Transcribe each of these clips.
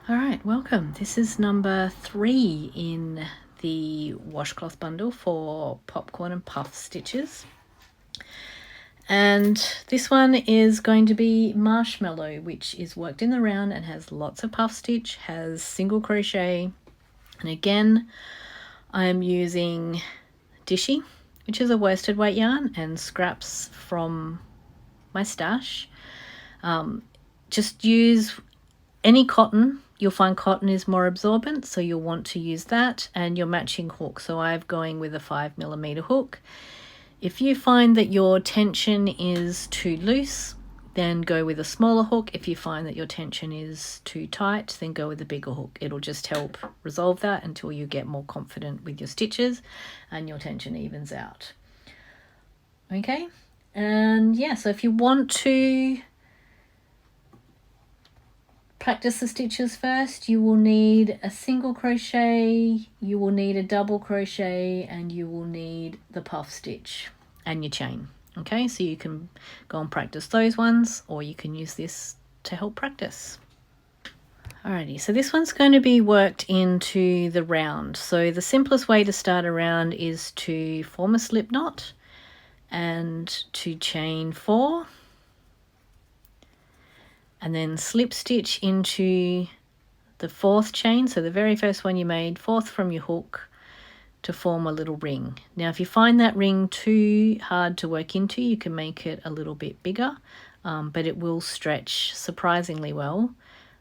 All right, welcome. This is number 3 in the washcloth bundle for popcorn and puff stitches. And this one is going to be marshmallow, which is worked in the round and has lots of puff stitch, has single crochet. And again, I am using Dishy, which is a worsted weight yarn, and scraps from my stash. Just use any cotton. You'll find cotton is more absorbent, so you'll want to use that, and your matching hook. So I'm going with a 5mm hook. If you find that your tension is too loose, then go with a smaller hook. If you find that your tension is too tight, then go with a bigger hook. It'll just help resolve that until you get more confident with your stitches and your tension evens out. Okay, and yeah, so if you want to practice the stitches first, you will need a single crochet, you will need a double crochet, and you will need the puff stitch and your chain. Okay, so you can go and practice those ones, or you can use this to help practice. Alrighty, so this one's going to be worked into the round. So the simplest way to start a round is to form a slip knot and to chain 4. And then slip stitch into the 4th chain, so the very first one you made, 4th from your hook, to form a little ring. Now if you find that ring too hard to work into, you can make it a little bit bigger, but it will stretch surprisingly well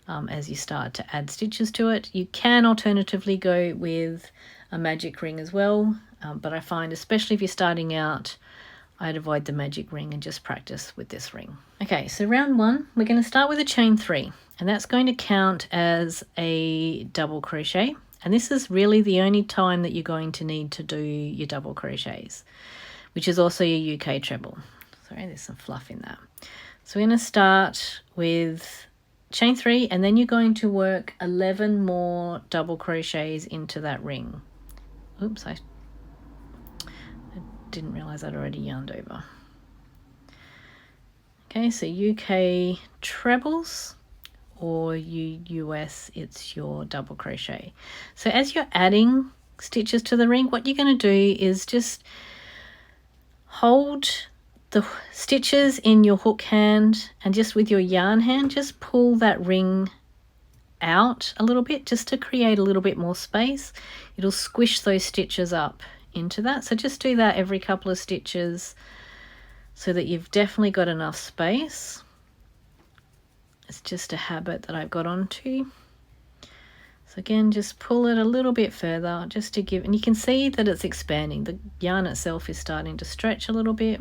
as you start to add stitches to it. You can alternatively go with a magic ring as well, but I find especially if you're starting out, I'd avoid the magic ring and just practice with this ring. Okay, so round 1, we're going to start with a chain 3, and that's going to count as a double crochet. And this is really the only time that you're going to need to do your double crochets, which is also your UK treble. Sorry, there's some fluff in that. So we're going to start with chain 3, and then you're going to work 11 more double crochets into that ring. Oops, I didn't realize I'd already yarned over. Okay, so UK trebles, or US, it's your double crochet. So as you're adding stitches to the ring, what you're going to do is just hold the stitches in your hook hand, and just with your yarn hand, just pull that ring out a little bit just to create a little bit more space. It'll squish those stitches up into that. So just do that every couple of stitches so that you've definitely got enough space. It's just a habit that I've got onto. So again, just pull it a little bit further just to give, and you can see that it's expanding. The yarn itself is starting to stretch a little bit.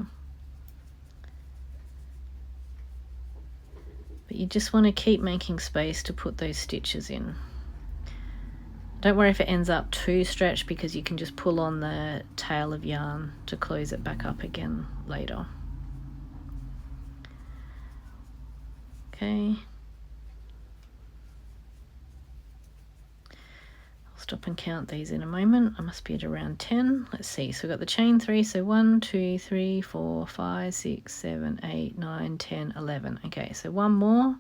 But you just want to keep making space to put those stitches in. Don't worry if it ends up too stretched, because you can just pull on the tail of yarn to close it back up again later. Okay. I'll stop and count these in a moment. I must be at around 10. Let's see. So we've got the chain 3. So 1, 2, 3, 4, 5, 6, 7, 8, 9, 10, 11. Okay, so one more.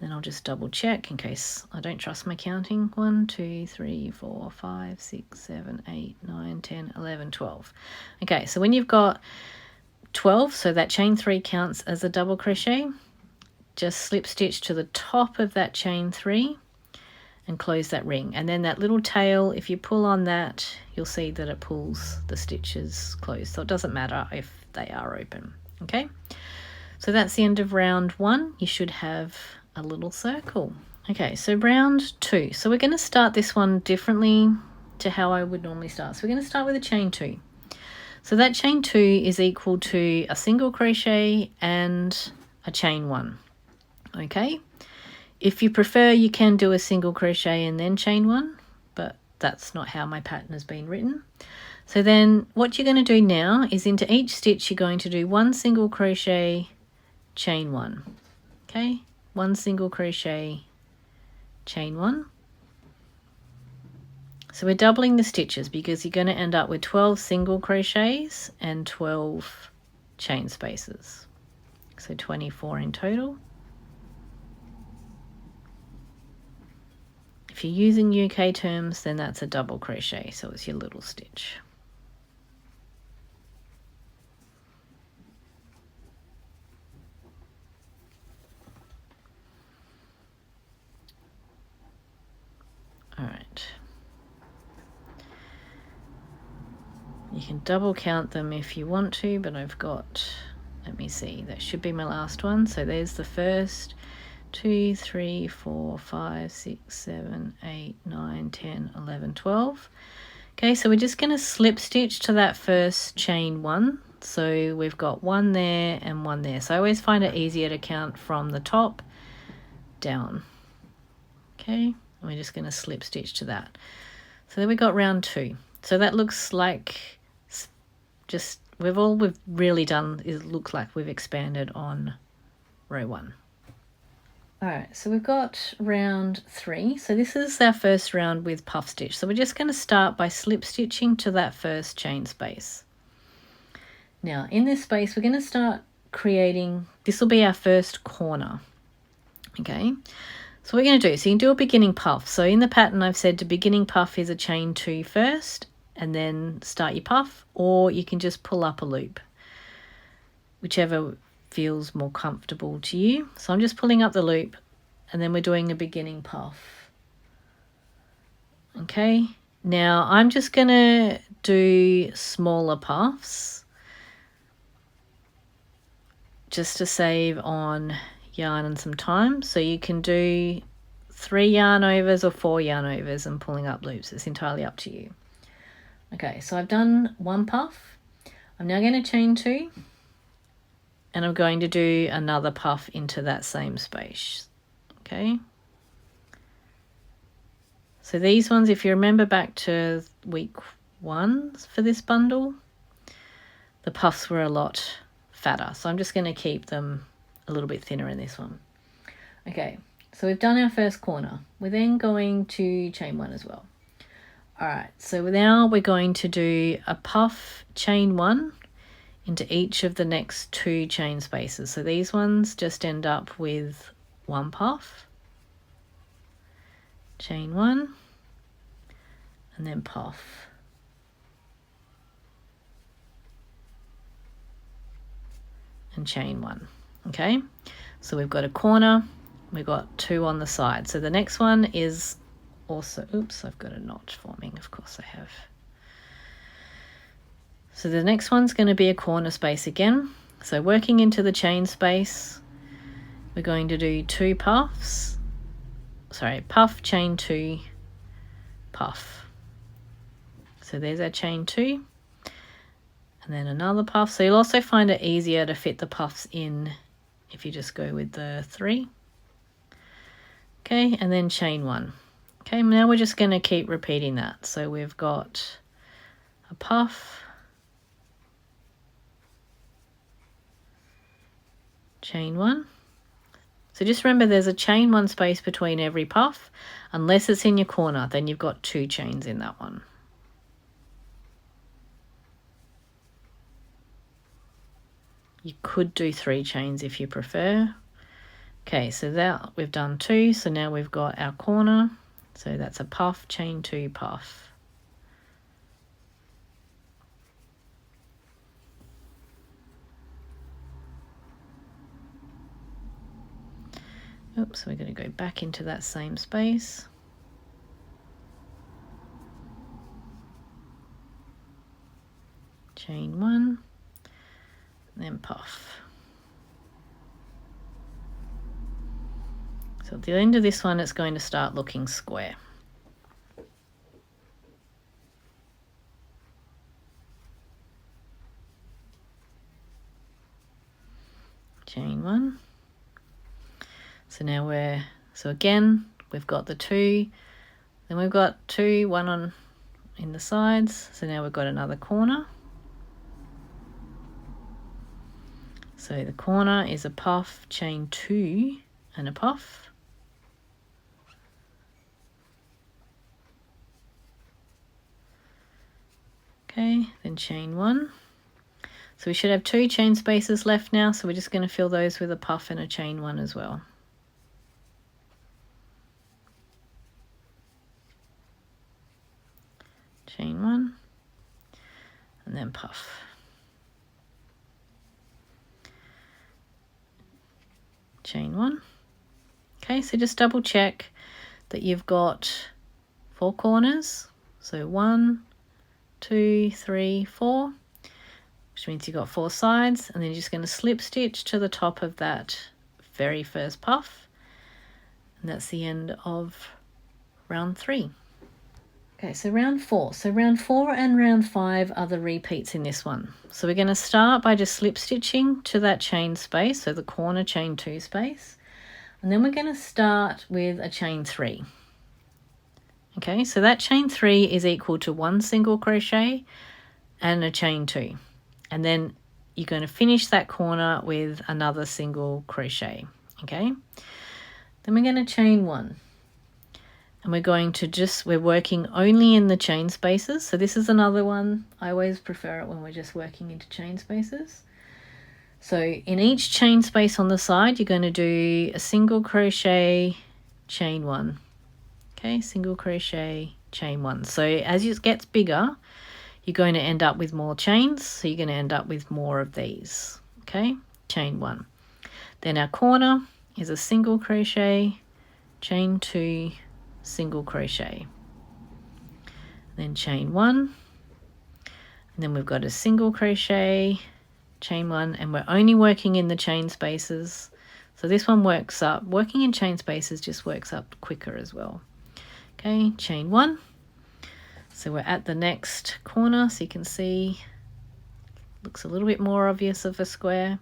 Then I'll just double check in case I don't trust my counting. 1, 2, 3, 4, 5, 6, 7, 8, 9, 10, 11, 12. Okay, so when you've got 12, so that chain 3 counts as a double crochet, just slip stitch to the top of that chain 3 and close that ring. And then that little tail, if you pull on that, you'll see that it pulls the stitches closed. So it doesn't matter if they are open. Okay, so that's the end of round 1. You should have a little circle. Okay, so round 2. So we're going to start this one differently to how I would normally start. So we're going to start with a chain 2. So that chain 2 is equal to a single crochet and a chain 1. Okay, if you prefer, you can do a single crochet and then chain 1, but that's not how my pattern has been written. So then what you're going to do now is into each stitch you're going to do 1 single crochet, chain 1. Okay, 1 single crochet, chain 1. So we're doubling the stitches because you're going to end up with 12 single crochets and 12 chain spaces. So 24 in total. if you're using UK terms, then that's a double crochet, so it's your little stitch. All right. You can double count them if you want to, but I've got, let me see, that should be my last one. So there's the first 2, 3, 4, 5, 6, 7, 8, 9, 10, 11, 12. Okay, so we're just going to slip stitch to that first chain one. So we've got one there and one there. So I always find it easier to count from the top down. Okay, and we're just going to slip stitch to that. So then we got round 2. So that looks like just all we've really done is look like we've expanded on row 1. All right, so we've got round 3. So this is our first round with puff stitch. So we're just going to start by slip stitching to that first chain space. Now in this space, we're going to start creating, this will be our first corner. Okay, so what we're going to do, so you can do a beginning puff. So in the pattern, I've said to beginning puff is a chain 2 first and then start your puff, or you can just pull up a loop, whichever feels more comfortable to you. So I'm just pulling up the loop and then we're doing a beginning puff. Okay, now I'm just going to do smaller puffs just to save on yarn and some time. So you can do 3 yarn overs or 4 yarn overs and pulling up loops. It's entirely up to you. Okay, so I've done 1 puff. I'm now going to chain 2 and I'm going to do another puff into that same space. Okay, so these ones, if you remember back to week 1 for this bundle, the puffs were a lot fatter, so I'm just going to keep them a little bit thinner in this one. Okay, so we've done our first corner. We're then going to chain 1 as well. All right, so now we're going to do a puff, chain 1 into each of the next 2 chain spaces. So these ones just end up with 1 puff, chain 1, and then puff. And chain 1. Okay, so we've got a corner, we've got 2 on the side. So the next one is also, oops, I've got a knot forming, of course I have. So the next one's going to be a corner space again. So working into the chain space, we're going to do 2 puffs, puff, chain 2, puff. So there's our chain 2, and then another puff. So you'll also find it easier to fit the puffs in if you just go with the 3. Okay, and then chain 1. Okay, now we're just going to keep repeating that. So we've got a puff, chain 1. So just remember there's a chain 1 space between every puff, unless it's in your corner, then you've got 2 chains in that one. You could do 3 chains if you prefer. Okay, so that we've done 2, so now we've got our corner. So that's a puff, chain 2, puff. Oops, we're going to go back into that same space. Chain 1, and then puff. So at the end of this one, it's going to start looking square. Chain 1. So now again, we've got the 2, then we've got 2, 1 in the sides. So now we've got another corner. So the corner is a puff, chain 2, and a puff. Okay, then chain 1. So we should have 2 chain spaces left now, so we're just going to fill those with a puff and a chain 1 as well. chain 1, and then puff. Chain 1. Okay, so just double check that you've got 4 corners. So 1, 2, 3, 4, which means you've got 4 sides, and then you're just going to slip stitch to the top of that very first puff, and that's the end of round 3. Okay, so round 4. So round 4 and round 5 are the repeats in this one. So we're going to start by just slip stitching to that chain space, so the corner chain 2 space, and then we're going to start with a chain 3. Okay, so that chain 3 is equal to 1 single crochet and a chain 2, and then you're going to finish that corner with another single crochet. Okay, then we're going to chain 1. And we're going to we're working only in the chain spaces. So this is another one. I always prefer it when we're just working into chain spaces. So in each chain space on the side, you're going to do a single crochet, chain 1. Okay, single crochet, chain 1. So as it gets bigger, you're going to end up with more chains. So you're going to end up with more of these. Okay, chain 1. Then our corner is a single crochet, chain 2, single crochet, then chain 1, and then we've got a single crochet, chain 1, and we're only working in the chain spaces. So this one works up, working in chain spaces just works up quicker as well. Okay, chain 1. So we're at the next corner, so you can see looks a little bit more obvious of a square.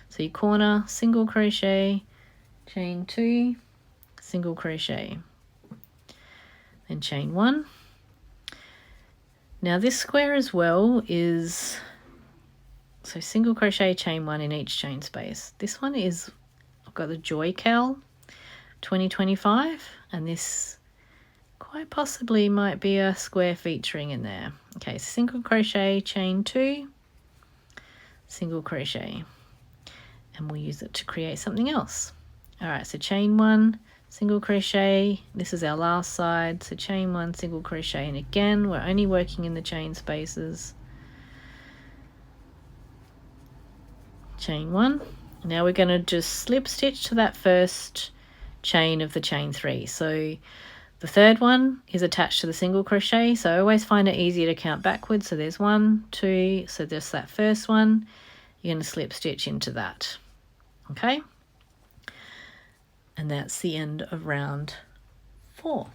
So your corner, single crochet, chain 2, single crochet, then chain 1. Now this square as well is, so single crochet, chain 1 in each chain space. This one is, I've got the Joy Cal 2025, and this quite possibly might be a square featuring in there. Okay, single crochet, chain 2, single crochet, and we'll use it to create something else. All right, so chain 1, single crochet, this is our last side, so chain 1, single crochet, and again we're only working in the chain spaces. Chain 1. Now we're going to just slip stitch to that first chain of the chain 3. So the third one is attached to the single crochet, so I always find it easier to count backwards. So there's 1, 2, so there's that first one, you're going to slip stitch into that. Okay, and that's the end of round 4.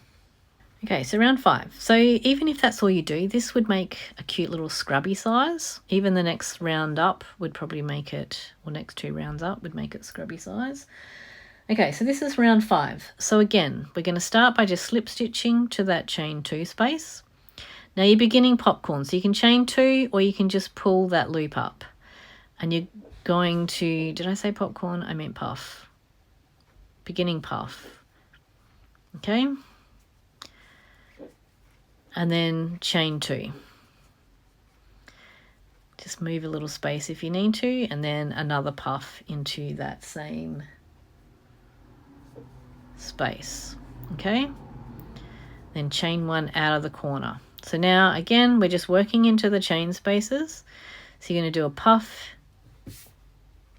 Okay, so round 5. So even if that's all you do, this would make a cute little scrubby size. Even the next round up would probably make it, or next 2 rounds up would make it scrubby size. Okay, so this is round 5. So again, we're going to start by just slip stitching to that chain 2 space. Now you're beginning popcorn, so you can chain 2 or you can just pull that loop up. And you're going to, did I say popcorn? I meant puff. Beginning puff. Okay, and then chain 2. Just move a little space if you need to, and then another puff into that same space. Okay, then chain 1 out of the corner. So now again we're just working into the chain spaces. So you're going to do a puff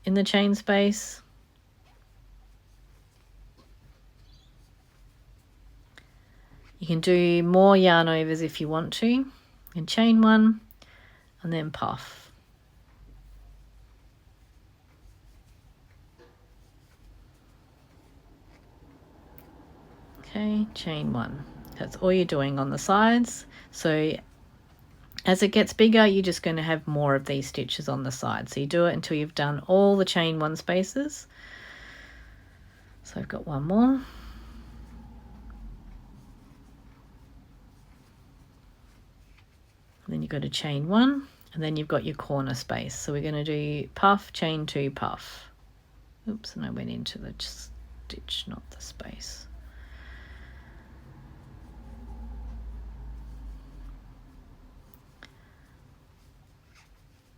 in the chain space, you can do more yarn overs if you want to, and chain 1 and then puff. Okay, chain 1. That's all you're doing on the sides. So as it gets bigger, you're just going to have more of these stitches on the side. So you do it until you've done all the chain 1 spaces. So I've got one more. Then you've got a chain 1, and then you've got your corner space. So we're going to do puff, chain 2, puff. Oops, and I went into the stitch, not the space.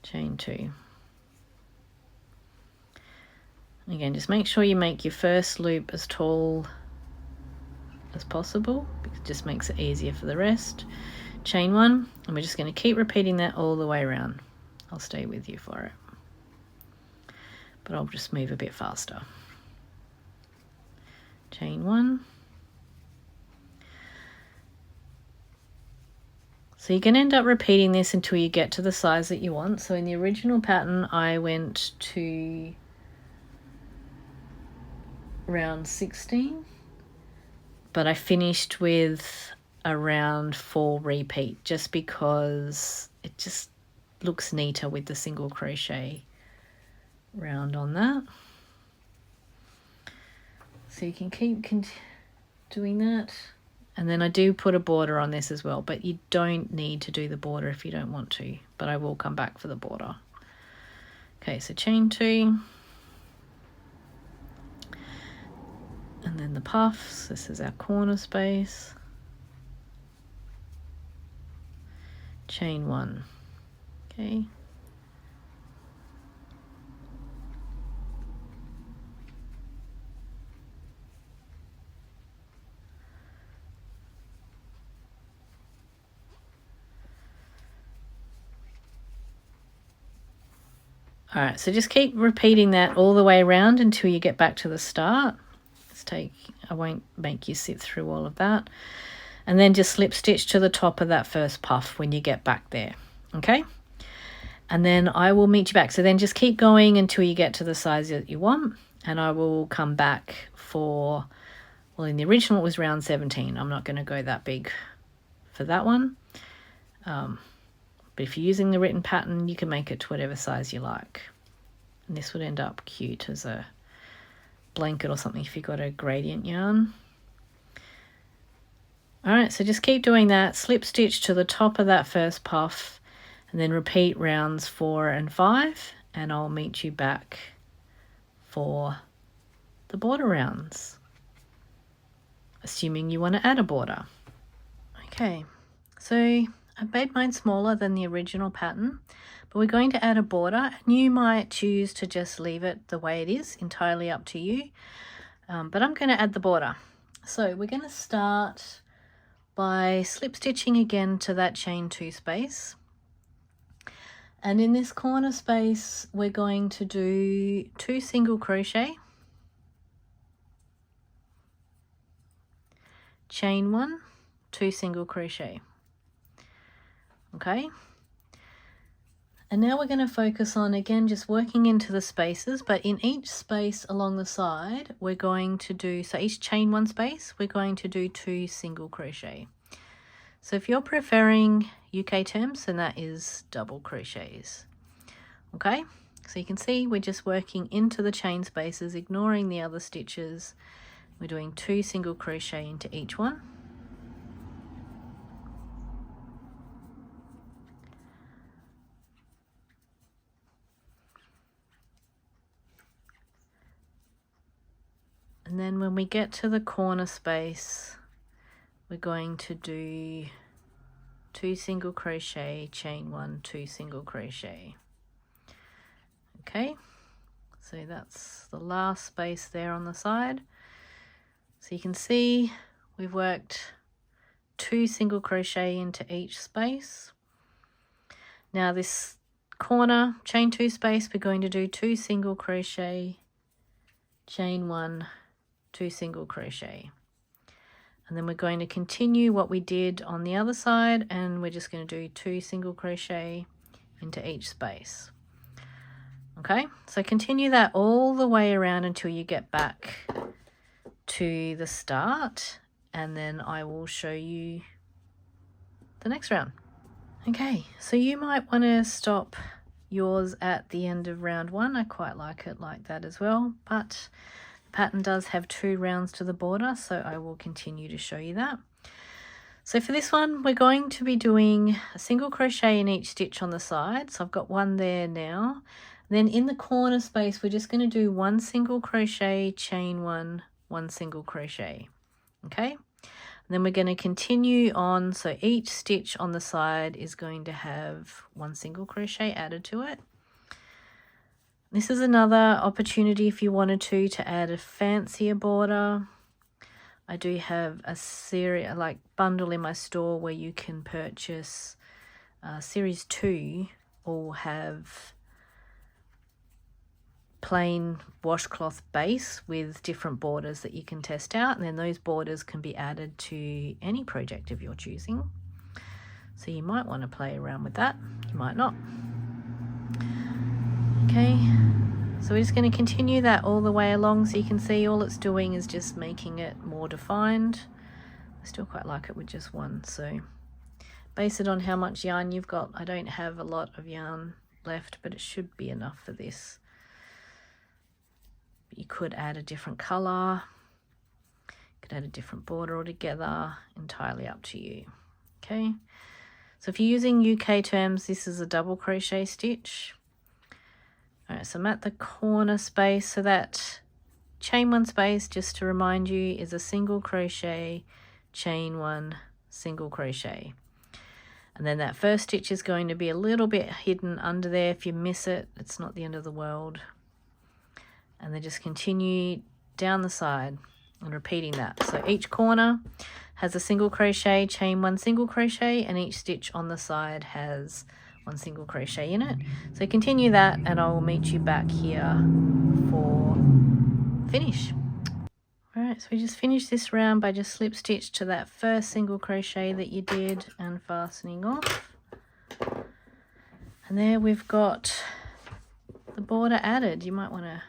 Chain 2. And again, just make sure you make your first loop as tall as possible, because it just makes it easier for the rest. chain 1, and we're just going to keep repeating that all the way around. I'll stay with you for it, but I'll just move a bit faster. Chain 1. So you can end up repeating this until you get to the size that you want. So in the original pattern, I went to round 16, but I finished with around 4 repeat, just because it just looks neater with the single crochet round on that. So you can keep doing that. And then I do put a border on this as well, but you don't need to do the border if you don't want to, but I will come back for the border. Okay, so chain 2. And then the puffs. This is our corner space. Chain 1. Okay. All right, so just keep repeating that all the way around until you get back to the start. I won't make you sit through all of that. And then just slip stitch to the top of that first puff when you get back there, okay? And then I will meet you back. So then just keep going until you get to the size that you want, and I will come back for, well, in the original it was round 17. I'm not going to go that big for that one. But if you're using the written pattern, you can make it to whatever size you like. And this would end up cute as a blanket or something if you've got a gradient yarn. All right, so just keep doing that. Slip stitch to the top of that first puff, and then repeat rounds 4 and 5, and I'll meet you back for the border rounds, assuming you want to add a border. Okay, so I made mine smaller than the original pattern, but we're going to add a border, and you might choose to just leave it the way it is, entirely up to you, but I'm going to add the border. So we're going to start by slip stitching again to that chain 2 space, and in this corner space we're going to do 2 single crochet, chain 1, 2 single crochet. Okay, and now we're going to focus on, again, just working into the spaces, but in each space along the side we're going to do, so each chain 1 space we're going to do 2 single crochet. So if you're preferring UK terms, then that is double crochets. Okay, so you can see we're just working into the chain spaces, ignoring the other stitches. We're doing 2 single crochet into each one. And then when we get to the corner space, we're going to do 2 single crochet, chain 1, 2 single crochet. Okay, so that's the last space there on the side. So you can see we've worked 2 single crochet into each space. Now this corner chain 2 space, we're going to do 2 single crochet, chain 1, 2 single crochet, and then we're going to continue what we did on the other side, and we're just going to do 2 single crochet into each space. Okay, so continue that all the way around until you get back to the start, and then I will show you the next round. Okay, so you might want to stop yours at the end of round 1. I quite like it like that as well, but pattern does have 2 rounds to the border, so I will continue to show you that. So for this one, we're going to be doing a single crochet in each stitch on the side. So I've got 1 there now. Then in the corner space, we're just going to do 1 single crochet, chain 1, 1 single crochet. Okay, and then we're going to continue on. So each stitch on the side is going to have 1 single crochet added to it. This is another opportunity if you wanted to add a fancier border. I do have a series, like bundle in my store where you can purchase series 2 or have plain washcloth base with different borders that you can test out, and then those borders can be added to any project of your choosing. So you might want to play around with that, you might not. Okay, so we're just going to continue that all the way along, so you can see all it's doing is just making it more defined. I still quite like it with just one, so base it on how much yarn you've got. I don't have a lot of yarn left, but it should be enough for this. You could add a different colour, you could add a different border altogether, entirely up to you. Okay, so if you're using UK terms, this is a double crochet stitch. Alright, so I'm at the corner space, so that chain 1 space, just to remind you, is a single crochet, chain 1, single crochet. And then that first stitch is going to be a little bit hidden under there. If you miss it, it's not the end of the world. And then just continue down the side and repeating that. So each corner has a single crochet, chain 1 single crochet, and each stitch on the side has 1 single crochet in it. So continue that, and I will meet you back here for finish. Alright, so we just finished this round by just slip stitch to that first single crochet that you did and fastening off. And there we've got the border added. You might want to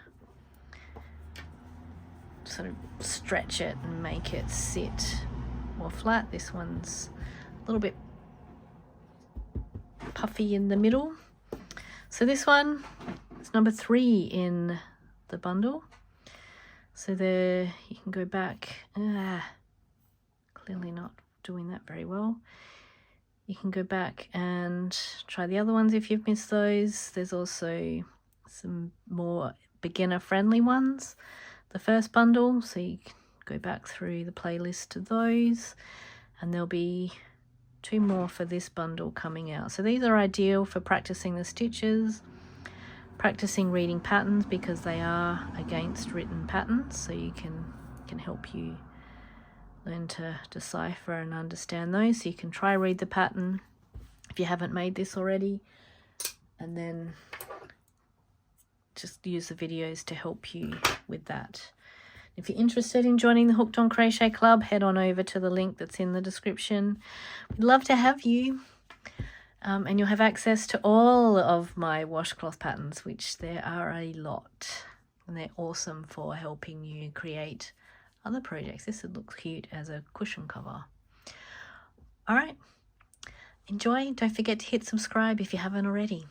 sort of stretch it and make it sit more flat. This one's a little bit puffy in the middle. So this one is number 3 in the bundle. So there you can go back. Clearly not doing that very well. You can go back and try the other ones if you've missed those. There's also some more beginner friendly ones. The first bundle, so you can go back through the playlist to those, and there'll be 2 more for this bundle coming out. So these are ideal for practicing the stitches, practicing reading patterns, because they are against written patterns, so you can help you learn to decipher and understand those. So you can try read the pattern if you haven't made this already, and then just use the videos to help you with that. If you're interested in joining the Hooked on Crochet Club, head on over to the link that's in the description. We'd love to have you, and you'll have access to all of my washcloth patterns, which there are a lot, and they're awesome for helping you create other projects. This would look cute as a cushion cover. All right, enjoy. Don't forget to hit subscribe if you haven't already.